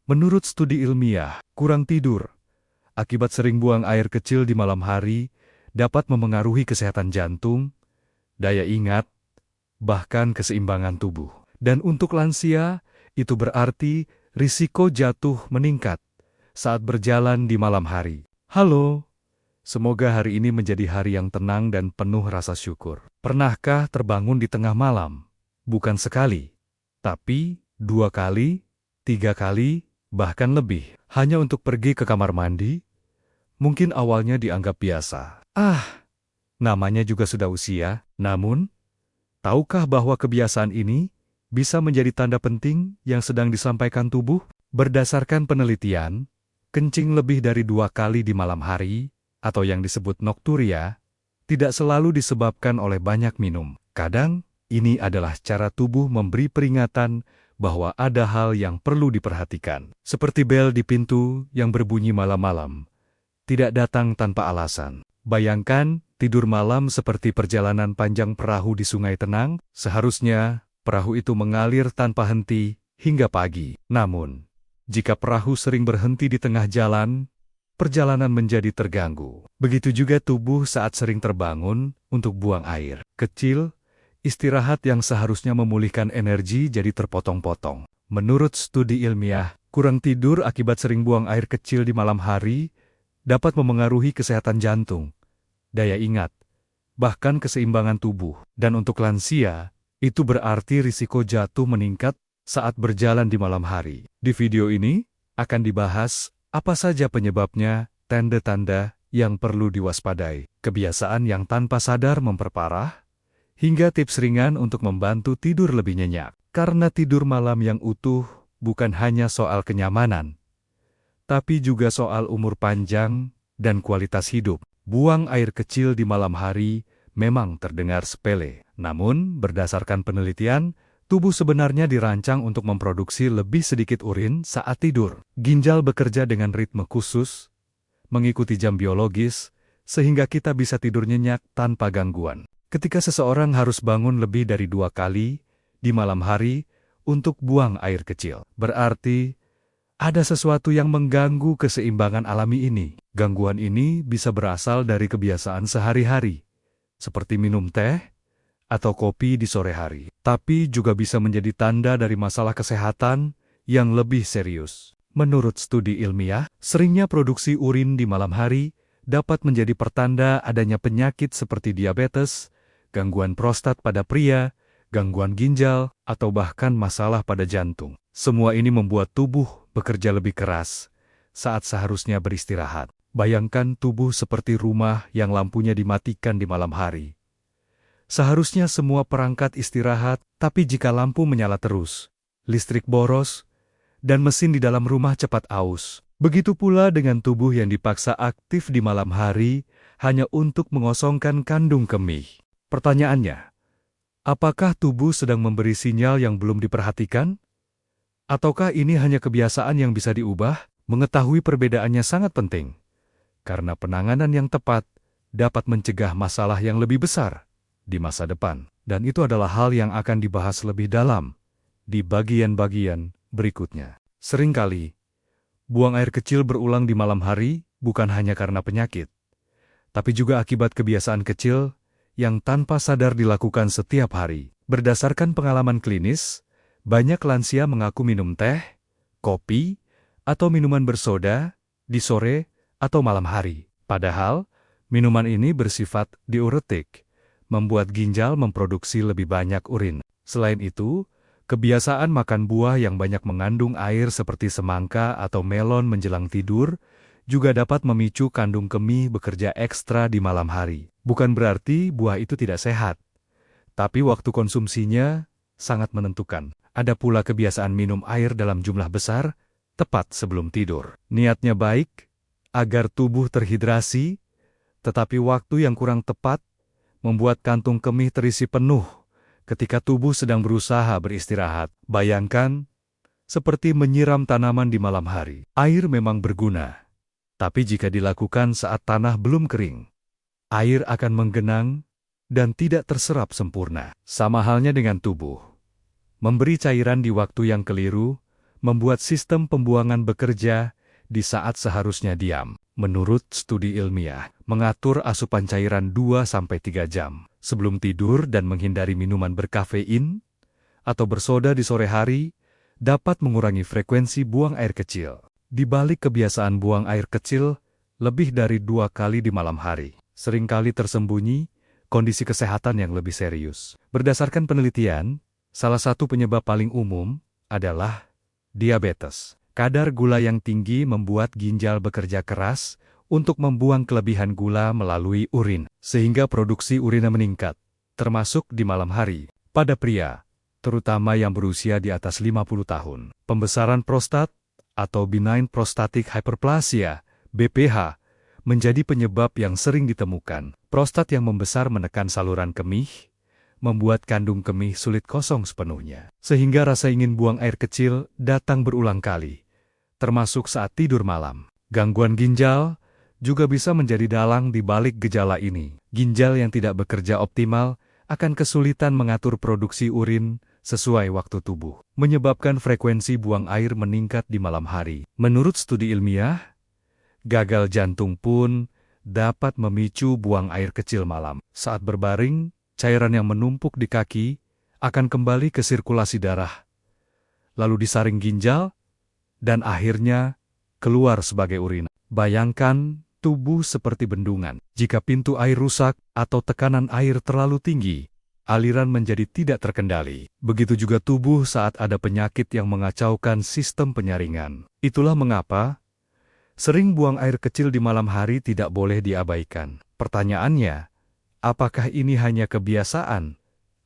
Menurut studi ilmiah, kurang tidur akibat sering buang air kecil di malam hari dapat memengaruhi kesehatan jantung, daya ingat, bahkan keseimbangan tubuh. Dan untuk lansia, itu berarti risiko jatuh meningkat saat berjalan di malam hari. Halo, semoga hari ini menjadi hari yang tenang dan penuh rasa syukur. Pernahkah terbangun di tengah malam? Bukan sekali, tapi 2 kali, 3 kali, bahkan lebih. Hanya untuk pergi ke kamar mandi? Mungkin awalnya dianggap biasa. Namanya juga sudah usia. Namun, tahukah bahwa kebiasaan ini bisa menjadi tanda penting yang sedang disampaikan tubuh? Berdasarkan penelitian, kencing lebih dari 2 kali di malam hari, atau yang disebut nokturia, tidak selalu disebabkan oleh banyak minum. Kadang, ini adalah cara tubuh memberi peringatan bahwa ada hal yang perlu diperhatikan. Seperti bel di pintu yang berbunyi malam-malam, tidak datang tanpa alasan. Bayangkan, tidur malam seperti perjalanan panjang perahu di sungai tenang, seharusnya perahu itu mengalir tanpa henti hingga pagi. Namun, jika perahu sering berhenti di tengah jalan, perjalanan menjadi terganggu. Begitu juga tubuh saat sering terbangun untuk buang air kecil, istirahat yang seharusnya memulihkan energi jadi terpotong-potong. Menurut studi ilmiah, kurang tidur akibat sering buang air kecil di malam hari dapat memengaruhi kesehatan jantung, daya ingat, bahkan keseimbangan tubuh. Dan untuk lansia, itu berarti risiko jatuh meningkat saat berjalan di malam hari. Di video ini, akan dibahas apa saja penyebabnya, tanda-tanda yang perlu diwaspadai, kebiasaan yang tanpa sadar memperparah, hingga tips ringan untuk membantu tidur lebih nyenyak. Karena tidur malam yang utuh bukan hanya soal kenyamanan, tapi juga soal umur panjang dan kualitas hidup. Buang air kecil di malam hari memang terdengar sepele. Namun, berdasarkan penelitian, tubuh sebenarnya dirancang untuk memproduksi lebih sedikit urin saat tidur. Ginjal bekerja dengan ritme khusus, mengikuti jam biologis, sehingga kita bisa tidur nyenyak tanpa gangguan. Ketika seseorang harus bangun lebih dari 2 kali di malam hari untuk buang air kecil, berarti ada sesuatu yang mengganggu keseimbangan alami ini. Gangguan ini bisa berasal dari kebiasaan sehari-hari, seperti minum teh atau kopi di sore hari. Tapi juga bisa menjadi tanda dari masalah kesehatan yang lebih serius. Menurut studi ilmiah, seringnya produksi urin di malam hari dapat menjadi pertanda adanya penyakit seperti diabetes, gangguan prostat pada pria, gangguan ginjal, atau bahkan masalah pada jantung. Semua ini membuat tubuh bekerja lebih keras saat seharusnya beristirahat. Bayangkan tubuh seperti rumah yang lampunya dimatikan di malam hari. Seharusnya semua perangkat istirahat, tapi jika lampu menyala terus, listrik boros, dan mesin di dalam rumah cepat aus. Begitu pula dengan tubuh yang dipaksa aktif di malam hari hanya untuk mengosongkan kandung kemih. Pertanyaannya, apakah tubuh sedang memberi sinyal yang belum diperhatikan? Ataukah ini hanya kebiasaan yang bisa diubah? Mengetahui perbedaannya sangat penting, karena penanganan yang tepat dapat mencegah masalah yang lebih besar di masa depan. Dan itu adalah hal yang akan dibahas lebih dalam di bagian-bagian berikutnya. Seringkali, buang air kecil berulang di malam hari bukan hanya karena penyakit, tapi juga akibat kebiasaan kecil yang tanpa sadar dilakukan setiap hari. Berdasarkan pengalaman klinis, banyak lansia mengaku minum teh, kopi, atau minuman bersoda di sore atau malam hari. Padahal, minuman ini bersifat diuretik, membuat ginjal memproduksi lebih banyak urin. Selain itu, kebiasaan makan buah yang banyak mengandung air seperti semangka atau melon menjelang tidur juga dapat memicu kandung kemih bekerja ekstra di malam hari. Bukan berarti buah itu tidak sehat, tapi waktu konsumsinya sangat menentukan. Ada pula kebiasaan minum air dalam jumlah besar tepat sebelum tidur. Niatnya baik agar tubuh terhidrasi, tetapi waktu yang kurang tepat membuat kantung kemih terisi penuh ketika tubuh sedang berusaha beristirahat. Bayangkan, seperti menyiram tanaman di malam hari. Air memang berguna, tapi jika dilakukan saat tanah belum kering, air akan menggenang dan tidak terserap sempurna. Sama halnya dengan tubuh. Memberi cairan di waktu yang keliru membuat sistem pembuangan bekerja di saat seharusnya diam. Menurut studi ilmiah, mengatur asupan cairan 2-3 jam sebelum tidur dan menghindari minuman berkafein atau bersoda di sore hari dapat mengurangi frekuensi buang air kecil. Di balik kebiasaan buang air kecil lebih dari 2 kali di malam hari, seringkali tersembunyi kondisi kesehatan yang lebih serius. Berdasarkan penelitian, salah satu penyebab paling umum adalah diabetes. Kadar gula yang tinggi membuat ginjal bekerja keras untuk membuang kelebihan gula melalui urin, sehingga produksi urina meningkat, termasuk di malam hari. Pada pria, terutama yang berusia di atas 50 tahun, pembesaran prostat atau benign prostatic hyperplasia, BPH, menjadi penyebab yang sering ditemukan. Prostat yang membesar menekan saluran kemih, membuat kandung kemih sulit kosong sepenuhnya, sehingga rasa ingin buang air kecil datang berulang kali, termasuk saat tidur malam. Gangguan ginjal juga bisa menjadi dalang di balik gejala ini. Ginjal yang tidak bekerja optimal akan kesulitan mengatur produksi urin sesuai waktu tubuh, menyebabkan frekuensi buang air meningkat di malam hari. Menurut studi ilmiah, gagal jantung pun dapat memicu buang air kecil malam. Saat berbaring, cairan yang menumpuk di kaki akan kembali ke sirkulasi darah, lalu disaring ginjal, dan akhirnya keluar sebagai urin. Bayangkan tubuh seperti bendungan. Jika pintu air rusak atau tekanan air terlalu tinggi, aliran menjadi tidak terkendali. Begitu juga tubuh saat ada penyakit yang mengacaukan sistem penyaringan. Itulah mengapa sering buang air kecil di malam hari tidak boleh diabaikan. Pertanyaannya, apakah ini hanya kebiasaan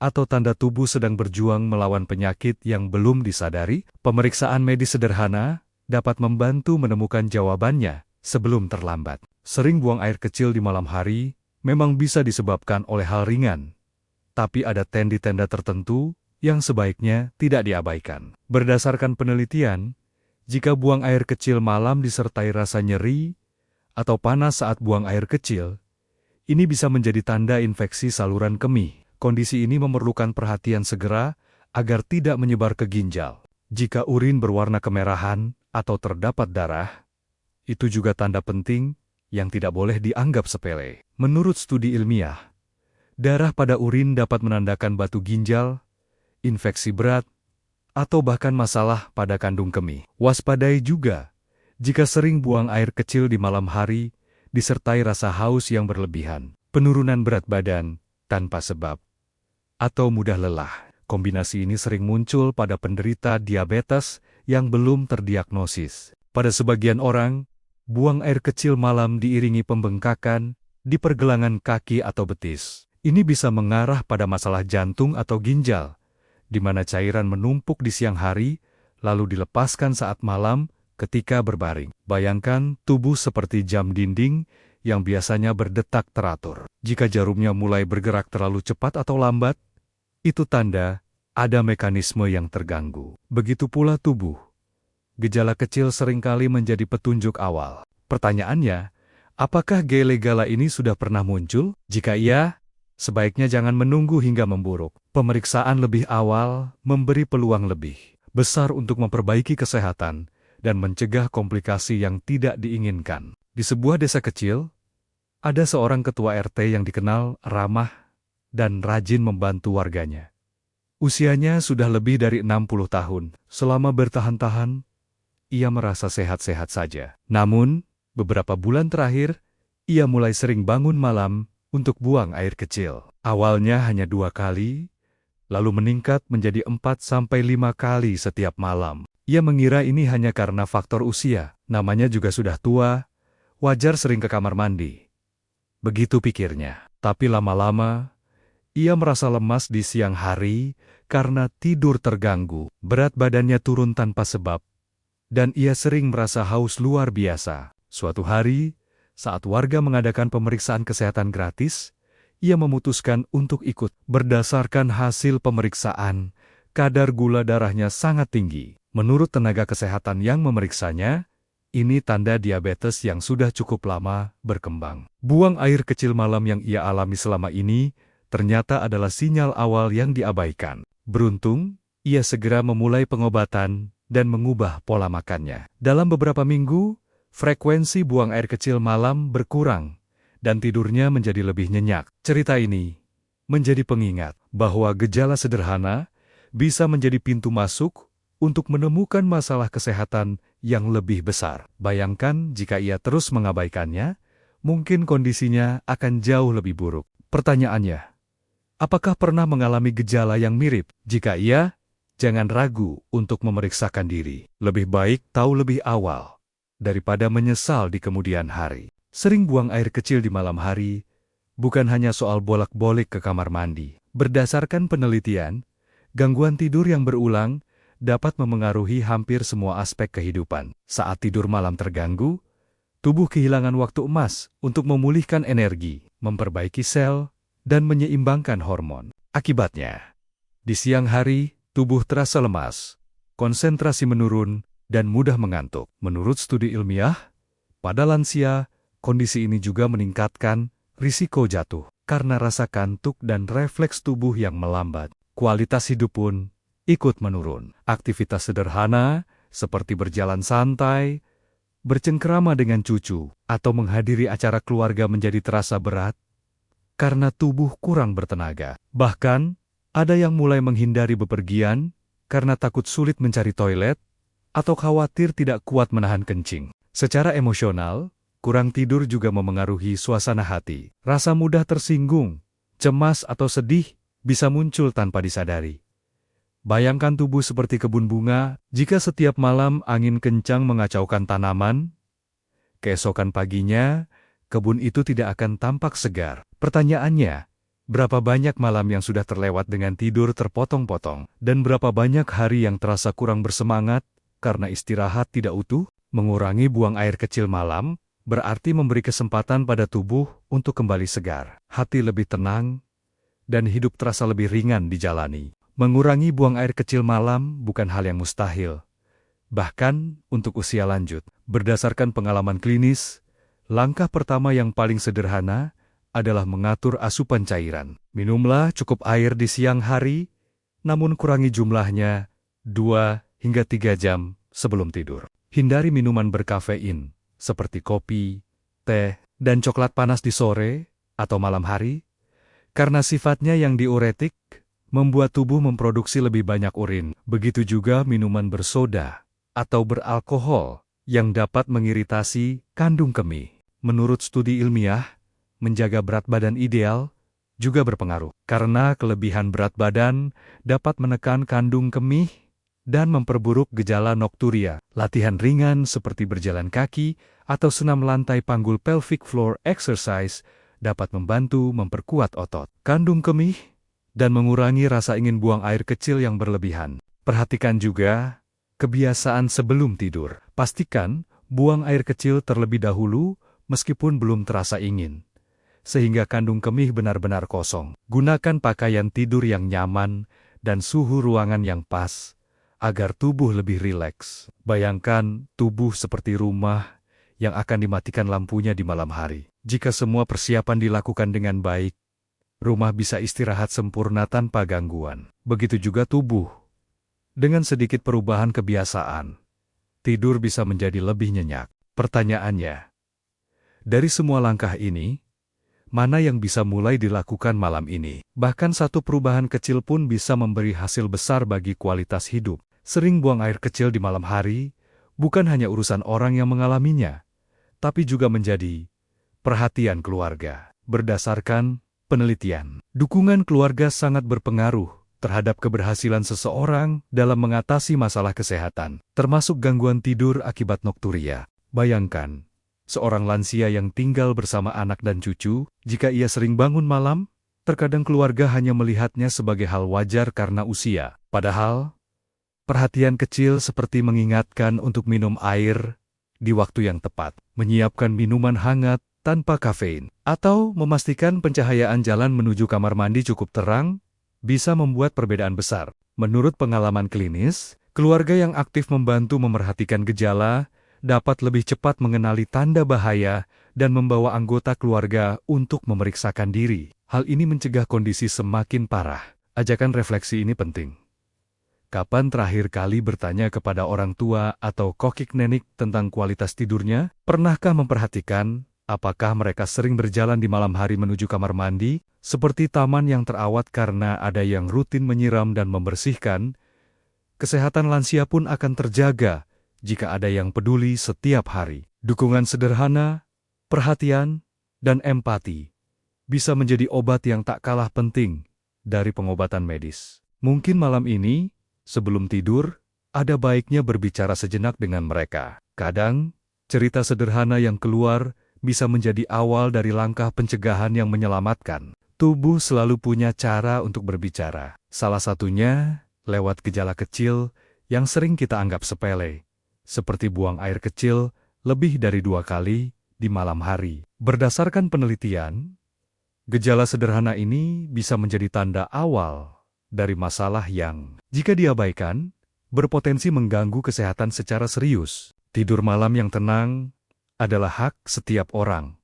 atau tanda tubuh sedang berjuang melawan penyakit yang belum disadari? Pemeriksaan medis sederhana dapat membantu menemukan jawabannya sebelum terlambat. Sering buang air kecil di malam hari memang bisa disebabkan oleh hal ringan, tapi ada tanda-tanda tertentu yang sebaiknya tidak diabaikan. Berdasarkan penelitian, jika buang air kecil malam disertai rasa nyeri atau panas saat buang air kecil, ini bisa menjadi tanda infeksi saluran kemih. Kondisi ini memerlukan perhatian segera agar tidak menyebar ke ginjal. Jika urin berwarna kemerahan atau terdapat darah, itu juga tanda penting yang tidak boleh dianggap sepele. Menurut studi ilmiah, darah pada urin dapat menandakan batu ginjal, infeksi berat, atau bahkan masalah pada kandung kemih. Waspadai juga jika sering buang air kecil di malam hari disertai rasa haus yang berlebihan, penurunan berat badan tanpa sebab, atau mudah lelah. Kombinasi ini sering muncul pada penderita diabetes yang belum terdiagnosis. Pada sebagian orang, buang air kecil malam diiringi pembengkakan di pergelangan kaki atau betis. Ini bisa mengarah pada masalah jantung atau ginjal, di mana cairan menumpuk di siang hari, lalu dilepaskan saat malam ketika berbaring. Bayangkan tubuh seperti jam dinding yang biasanya berdetak teratur. Jika jarumnya mulai bergerak terlalu cepat atau lambat, itu tanda ada mekanisme yang terganggu. Begitu pula tubuh. Gejala kecil seringkali menjadi petunjuk awal. Pertanyaannya, apakah gejala ini sudah pernah muncul? Jika iya, sebaiknya jangan menunggu hingga memburuk. Pemeriksaan lebih awal memberi peluang lebih besar untuk memperbaiki kesehatan dan mencegah komplikasi yang tidak diinginkan. Di sebuah desa kecil, ada seorang ketua RT yang dikenal ramah dan rajin membantu warganya. Usianya sudah lebih dari 60 tahun. Selama bertahan-tahan, ia merasa sehat-sehat saja. Namun, beberapa bulan terakhir, ia mulai sering bangun malam untuk buang air kecil. Awalnya hanya 2 kali, lalu meningkat menjadi 4-5 kali setiap malam. Ia mengira ini hanya karena faktor usia. Namanya juga sudah tua, wajar sering ke kamar mandi. Begitu pikirnya. Tapi lama-lama, ia merasa lemas di siang hari karena tidur terganggu. Berat badannya turun tanpa sebab, dan ia sering merasa haus luar biasa. Suatu hari, saat warga mengadakan pemeriksaan kesehatan gratis, ia memutuskan untuk ikut. Berdasarkan hasil pemeriksaan, kadar gula darahnya sangat tinggi. Menurut tenaga kesehatan yang memeriksanya, ini tanda diabetes yang sudah cukup lama berkembang. Buang air kecil malam yang ia alami selama ini ternyata adalah sinyal awal yang diabaikan. Beruntung, ia segera memulai pengobatan dan mengubah pola makannya. Dalam beberapa minggu, frekuensi buang air kecil malam berkurang, dan tidurnya menjadi lebih nyenyak. Cerita ini menjadi pengingat bahwa gejala sederhana bisa menjadi pintu masuk untuk menemukan masalah kesehatan yang lebih besar. Bayangkan jika ia terus mengabaikannya, mungkin kondisinya akan jauh lebih buruk. Pertanyaannya, apakah pernah mengalami gejala yang mirip? Jika iya, jangan ragu untuk memeriksakan diri. Lebih baik tahu lebih awal daripada menyesal di kemudian hari. Sering buang air kecil di malam hari bukan hanya soal bolak-balik ke kamar mandi. Berdasarkan penelitian, gangguan tidur yang berulang dapat memengaruhi hampir semua aspek kehidupan. Saat tidur malam terganggu, tubuh kehilangan waktu emas untuk memulihkan energi, memperbaiki sel, dan menyeimbangkan hormon. Akibatnya, di siang hari, tubuh terasa lemas, konsentrasi menurun, dan mudah mengantuk. Menurut studi ilmiah, pada lansia, kondisi ini juga meningkatkan risiko jatuh karena rasa kantuk dan refleks tubuh yang melambat. Kualitas hidup pun ikut menurun. Aktivitas sederhana seperti berjalan santai, bercengkrama dengan cucu, atau menghadiri acara keluarga menjadi terasa berat karena tubuh kurang bertenaga. Bahkan, ada yang mulai menghindari bepergian karena takut sulit mencari toilet atau khawatir tidak kuat menahan kencing. Secara emosional, kurang tidur juga memengaruhi suasana hati. Rasa mudah tersinggung, cemas atau sedih bisa muncul tanpa disadari. Bayangkan tubuh seperti kebun bunga, jika setiap malam angin kencang mengacaukan tanaman, keesokan paginya, kebun itu tidak akan tampak segar. Pertanyaannya, berapa banyak malam yang sudah terlewat dengan tidur terpotong-potong, dan berapa banyak hari yang terasa kurang bersemangat karena istirahat tidak utuh? Mengurangi buang air kecil malam berarti memberi kesempatan pada tubuh untuk kembali segar, hati lebih tenang, dan hidup terasa lebih ringan dijalani. Mengurangi buang air kecil malam bukan hal yang mustahil, bahkan untuk usia lanjut. Berdasarkan pengalaman klinis, langkah pertama yang paling sederhana adalah mengatur asupan cairan. Minumlah cukup air di siang hari, namun kurangi jumlahnya 2 hingga 3 jam sebelum tidur. Hindari minuman berkafein, seperti kopi, teh, dan coklat panas di sore atau malam hari, karena sifatnya yang diuretik, membuat tubuh memproduksi lebih banyak urin. Begitu juga minuman bersoda atau beralkohol yang dapat mengiritasi kandung kemih. Menurut studi ilmiah, menjaga berat badan ideal juga berpengaruh, karena kelebihan berat badan dapat menekan kandung kemih dan memperburuk gejala nokturia. Latihan ringan seperti berjalan kaki atau senam lantai panggul pelvic floor exercise dapat membantu memperkuat otot, kandung kemih, dan mengurangi rasa ingin buang air kecil yang berlebihan. Perhatikan juga kebiasaan sebelum tidur. Pastikan buang air kecil terlebih dahulu meskipun belum terasa ingin, sehingga kandung kemih benar-benar kosong. Gunakan pakaian tidur yang nyaman dan suhu ruangan yang pas, agar tubuh lebih rileks. Bayangkan tubuh seperti rumah yang akan dimatikan lampunya di malam hari. Jika semua persiapan dilakukan dengan baik, rumah bisa istirahat sempurna tanpa gangguan. Begitu juga tubuh. Dengan sedikit perubahan kebiasaan, tidur bisa menjadi lebih nyenyak. Pertanyaannya, dari semua langkah ini, mana yang bisa mulai dilakukan malam ini? Bahkan satu perubahan kecil pun bisa memberi hasil besar bagi kualitas hidup. Sering buang air kecil di malam hari, bukan hanya urusan orang yang mengalaminya, tapi juga menjadi perhatian keluarga. Berdasarkan penelitian, dukungan keluarga sangat berpengaruh terhadap keberhasilan seseorang dalam mengatasi masalah kesehatan, termasuk gangguan tidur akibat nokturia. Bayangkan, seorang lansia yang tinggal bersama anak dan cucu, jika ia sering bangun malam, terkadang keluarga hanya melihatnya sebagai hal wajar karena usia. Padahal, perhatian kecil seperti mengingatkan untuk minum air di waktu yang tepat, menyiapkan minuman hangat tanpa kafein, atau memastikan pencahayaan jalan menuju kamar mandi cukup terang, bisa membuat perbedaan besar. Menurut pengalaman klinis, keluarga yang aktif membantu memerhatikan gejala dapat lebih cepat mengenali tanda bahaya dan membawa anggota keluarga untuk memeriksakan diri. Hal ini mencegah kondisi semakin parah. Ajakan refleksi ini penting, Kapan terakhir kali bertanya kepada orang tua atau kokik nenek tentang kualitas tidurnya? Pernahkah memperhatikan apakah mereka sering berjalan di malam hari menuju kamar mandi, seperti taman yang terawat karena ada yang rutin menyiram dan membersihkan? Kesehatan lansia pun akan terjaga jika ada yang peduli setiap hari. Dukungan sederhana, perhatian, dan empati bisa menjadi obat yang tak kalah penting dari pengobatan medis. Mungkin malam ini, sebelum tidur, ada baiknya berbicara sejenak dengan mereka. Kadang, cerita sederhana yang keluar bisa menjadi awal dari langkah pencegahan yang menyelamatkan. Tubuh selalu punya cara untuk berbicara. Salah satunya lewat gejala kecil yang sering kita anggap sepele, seperti buang air kecil lebih dari 2 kali di malam hari. Berdasarkan penelitian, gejala sederhana ini bisa menjadi tanda awal dari masalah yang, jika diabaikan, berpotensi mengganggu kesehatan secara serius. Tidur malam yang tenang adalah hak setiap orang,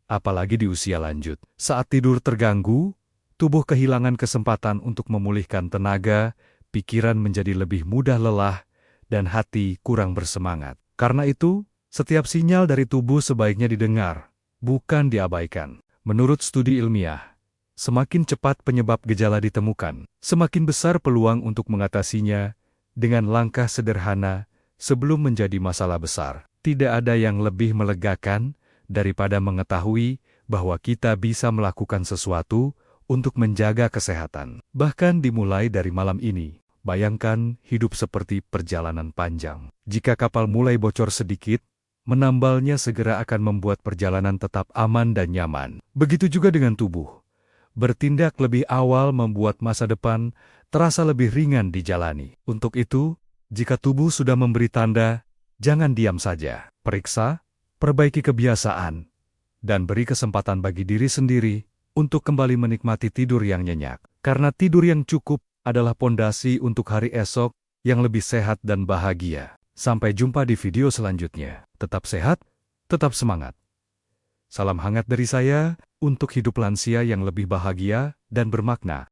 apalagi di usia lanjut. Saat tidur terganggu, tubuh kehilangan kesempatan untuk memulihkan tenaga, pikiran menjadi lebih mudah lelah, dan hati kurang bersemangat. Karena itu, setiap sinyal dari tubuh sebaiknya didengar, bukan diabaikan. Menurut studi ilmiah, semakin cepat penyebab gejala ditemukan, semakin besar peluang untuk mengatasinya dengan langkah sederhana sebelum menjadi masalah besar. Tidak ada yang lebih melegakan daripada mengetahui bahwa kita bisa melakukan sesuatu untuk menjaga kesehatan. Bahkan dimulai dari malam ini. Bayangkan hidup seperti perjalanan panjang. Jika kapal mulai bocor sedikit, menambalnya segera akan membuat perjalanan tetap aman dan nyaman. Begitu juga dengan tubuh. Bertindak lebih awal membuat masa depan terasa lebih ringan dijalani. Untuk itu, jika tubuh sudah memberi tanda, jangan diam saja. Periksa, perbaiki kebiasaan, dan beri kesempatan bagi diri sendiri untuk kembali menikmati tidur yang nyenyak. Karena tidur yang cukup adalah pondasi untuk hari esok yang lebih sehat dan bahagia. Sampai jumpa di video selanjutnya. Tetap sehat, tetap semangat. Salam hangat dari saya untuk hidup lansia yang lebih bahagia dan bermakna.